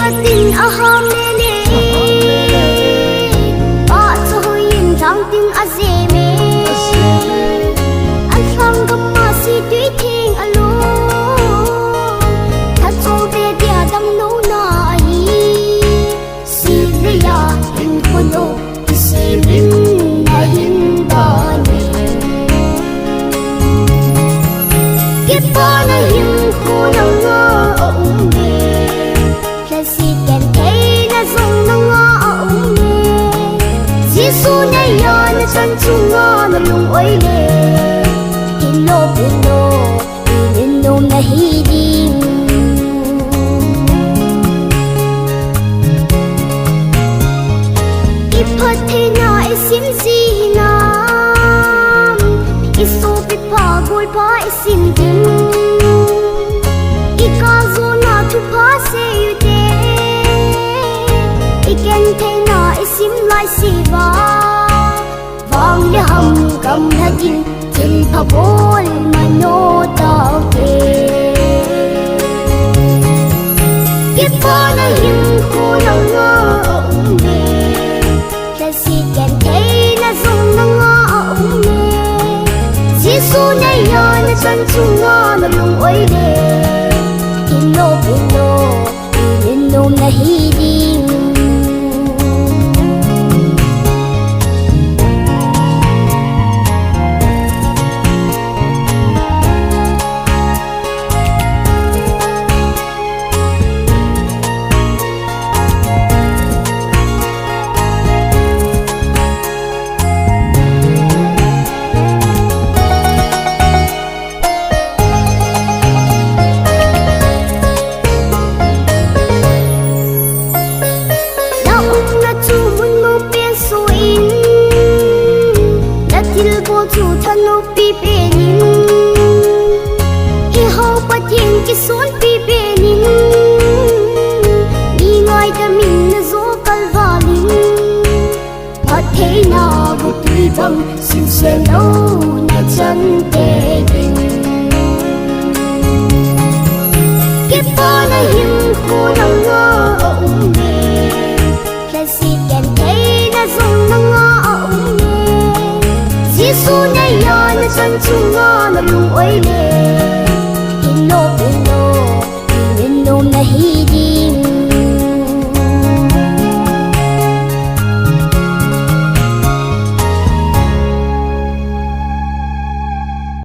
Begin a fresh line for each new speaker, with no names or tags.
vatin aham le Pahcha hoi'in Ihangtin ajem'e Alhang sihtwi theng Thacholte dia dangnou nahin Setlei'a hinkho kisem nahin dannin Kipana hinkho ajem'e Lhaset genthei jong Jesu nachan chung'a Boinu nunnom nahin Iphathena isim zinam Isu pipagul pa isim din Ikazona thupa seyute Genthei isim lai siva Vang aham kam nahin Phabol mano tauke Kipana hinkho ajem'e Lhaset genthei jong Jesu nachan chung'a Boinu nunnom nahin Jutin pi benin hau vatin kisun pi benin ngai min zo kalvalin pathena wycliffe sinselo nachan din Kipana hinkho ajem'e Lhaset genthei jong Jesu nachan chung'a hinkho